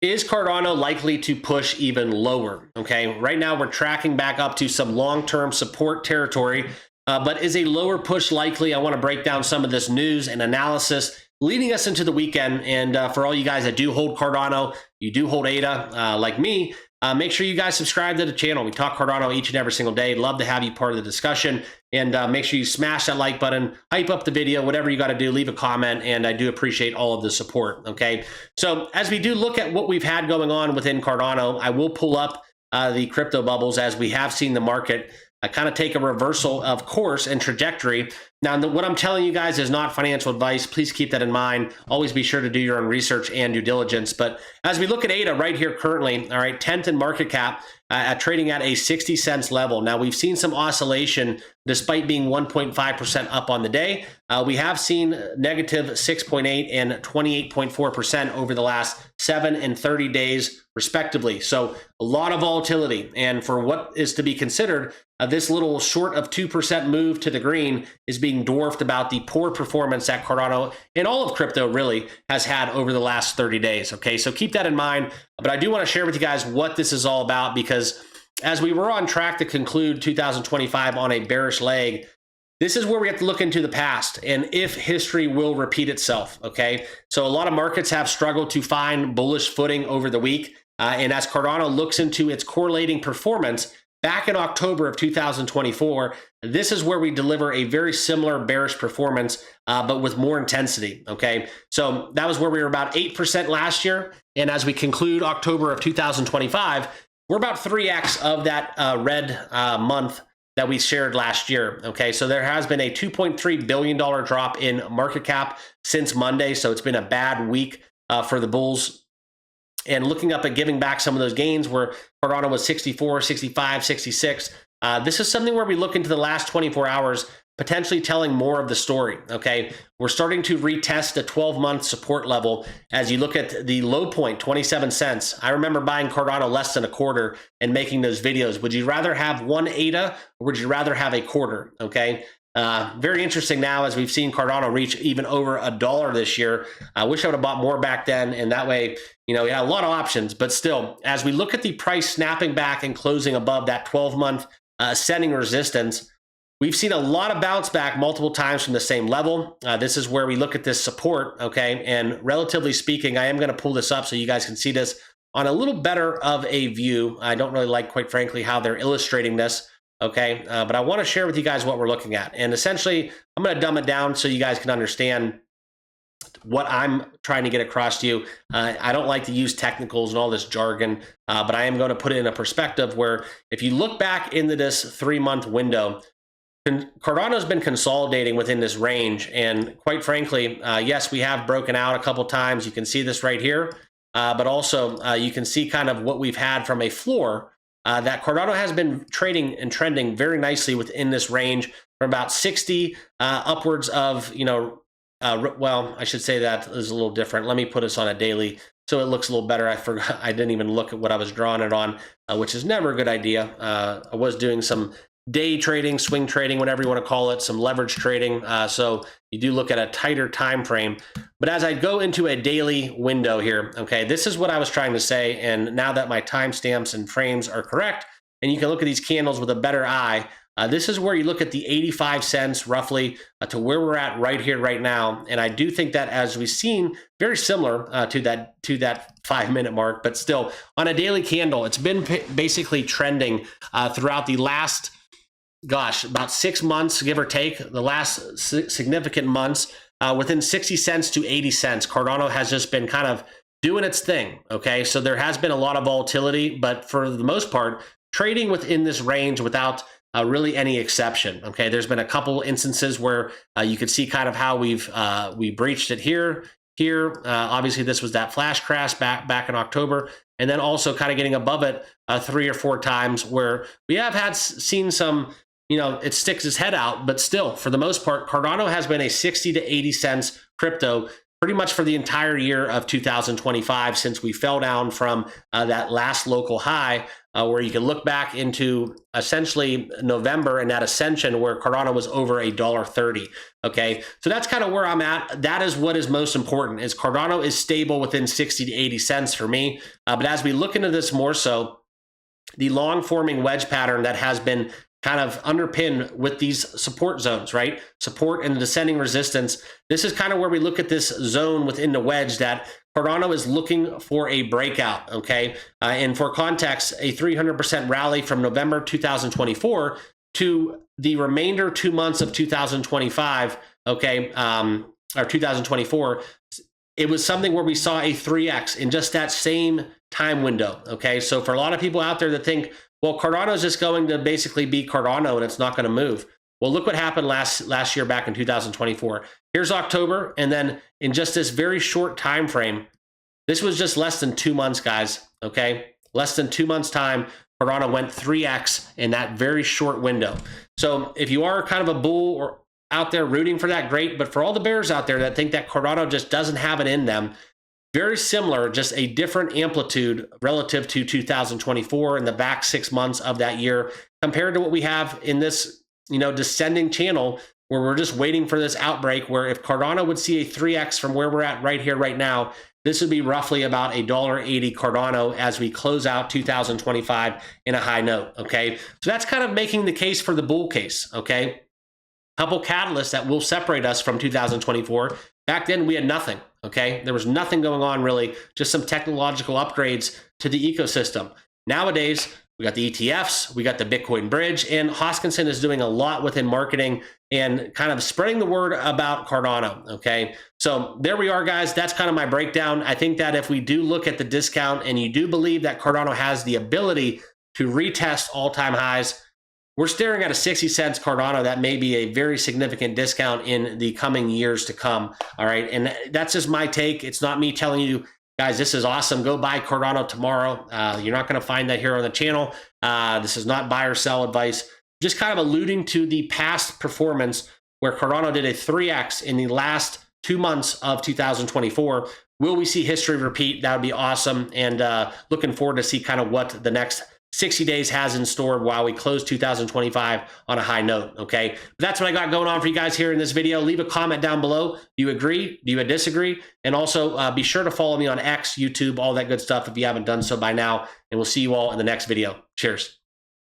Is Cardano likely to push even lower? Okay, right now we're tracking back up to some long-term support territory, but is a lower push likely? I want to break down some of this news and analysis leading us into the weekend. And for all you guys that do hold Cardano, you do hold ADA like me, make sure you guys subscribe to the channel. We talk Cardano each and every single day. Love to have you part of the discussion. And make sure you smash that like button, hype up the video, whatever you got to do, leave a comment. And I do appreciate all of the support. Okay. So as we do look at what we've had going on within Cardano, I will pull up the crypto bubbles as we have seen the market kind of take a reversal of course and trajectory. Now, what I'm telling you guys is not financial advice. Please keep that in mind. Always be sure to do your own research and due diligence. But as we look at ADA right here currently, all right, 10th in market cap, trading at a 60 cents level. Now, we've seen some oscillation despite being 1.5% up on the day. We have seen negative 6.8 and 28.4% over the last 7 and 30 days, respectively. So a lot of volatility. And for what is to be considered, this little short of 2% move to the green is being dwarfed about the poor performance that Cardano and all of crypto really has had over the last 30 days. Okay, so keep that in mind. But I do want to share with you guys what this is all about, because as we were on track to conclude 2025 on a bearish leg, this is where we have to look into the past and if history will repeat itself. Okay, so a lot of markets have struggled to find bullish footing over the week. And as Cardano looks into its correlating performance, back in October of 2024, this is where we deliver a very similar bearish performance, but with more intensity, okay? So that was where we were about 8% last year. And as we conclude October of 2025, we're about 3x of that red month that we shared last year, okay? So there has been a $2.3 billion drop in market cap since Monday. So it's been a bad week for the bulls. And looking up at giving back some of those gains where Cardano was 64, 65, 66. This is something where we look into the last 24 hours, potentially telling more of the story, okay? We're starting to retest the 12-month support level as you look at the low point, 27 cents. I remember buying Cardano less than a quarter and making those videos. Would you rather have one ADA or would you rather have a quarter, okay? Very interesting now as we've seen Cardano reach even over $1 this year. I wish I would have bought more back then, and that way, you know, we had a lot of options. But still, as we look at the price snapping back and closing above that 12-month ascending resistance, we've seen a lot of bounce back multiple times from the same level. This is where we look at this support, okay? And relatively speaking, I am going to pull this up so you guys can see this on a little better of a view. I don't really like, quite frankly, how they're illustrating this. Okay, but I want to share with you guys what we're looking at. And essentially, I'm going to dumb it down so you guys can understand what I'm trying to get across to you. I don't like to use technicals and all this jargon, but I am going to put it in a perspective where if you look back into this 3-month window, Cardano's been consolidating within this range. And quite frankly, yes, we have broken out a couple times. You can see this right here, but also you can see kind of what we've had from a floor. That Cardano has been trading and trending very nicely within this range from about 60 upwards of, you know, well, I should say that is a little different. Let me put this on a daily so it looks a little better. I forgot, I didn't even look at what I was drawing it on, which is never a good idea. I was doing some day trading, swing trading, whatever you want to call it, some leverage trading. So you do look at a tighter time frame. But as I go into a daily window here, okay, this is what I was trying to say. And now that my timestamps and frames are correct, and you can look at these candles with a better eye, this is where you look at the 85 cents roughly to where we're at right here, right now. And I do think that as we've seen, very similar to that 5-minute mark, but still on a daily candle, it's been basically trending throughout the last, gosh, about 6 months, give or take, the last significant months, within 60 cents to 80 cents. Cardano has just been kind of doing its thing, okay? So there has been a lot of volatility, but for the most part, trading within this range without really any exception, okay? There's been a couple instances where you could see kind of how we breached it here. Obviously, this was that flash crash back in October, and then also kind of getting above it 3 or 4 times where we have seen some, you know, it sticks its head out, but still, for the most part, Cardano has been a 60 to 80 cents crypto pretty much for the entire year of 2025, since we fell down from that last local high, where you can look back into essentially November and that ascension where Cardano was over $1.30. Okay, so that's kind of where I'm at. That is what is most important, is Cardano is stable within 60 to 80 cents for me. But as we look into this more so, the long forming wedge pattern that has been kind of underpinned with these support zones, right? Support and descending resistance. This is kind of where we look at this zone within the wedge that Cardano is looking for a breakout, okay? And for context, a 300% rally from November 2024 to the remainder 2 months of 2025, okay, or 2024, it was something where we saw a 3x in just that same time window, okay? So for a lot of people out there that think, well, Cardano is just going to basically be Cardano and it's not going to move. Well, look what happened last year back in 2024. Here's October, and then in just this very short time frame, this was just less than 2 months, guys, okay? Less than 2 months time, Cardano went 3x in that very short window. So if you are kind of a bull or out there rooting for that, great. But for all the bears out there that think that Cardano just doesn't have it in them, very similar, just a different amplitude relative to 2024 in the back 6 months of that year compared to what we have in this, descending channel where we're just waiting for this outbreak, where if Cardano would see a 3x from where we're at right here, right now, this would be roughly about $1.80 Cardano as we close out 2025 in a high note, okay? So that's kind of making the case for the bull case, okay? Couple catalysts that will separate us from 2024. Back then, we had nothing, okay? There was nothing going on really, just some technological upgrades to the ecosystem. Nowadays, we got the ETFs, we got the Bitcoin bridge, and Hoskinson is doing a lot within marketing and kind of spreading the word about Cardano, okay? So there we are, guys. That's kind of my breakdown. I think that if we do look at the discount and you do believe that Cardano has the ability to retest all-time highs, we're staring at a 60 cents Cardano that may be a very significant discount in the coming years to come, all right? And that's just my take. It's not me telling you, guys, this is awesome, go buy Cardano tomorrow. You're not going to find that here on the channel. This is not buy or sell advice. Just kind of alluding to the past performance where Cardano did a 3x in the last 2 months of 2024. Will we see history repeat? That would be awesome. And looking forward to see kind of what the next 60 days has in store while we close 2025 on a high note, okay? But that's what I got going on for you guys here in this video. Leave a comment down below. Do you agree? Do you disagree? And also be sure to follow me on X, YouTube, all that good stuff if you haven't done so by now. And we'll see you all in the next video. Cheers.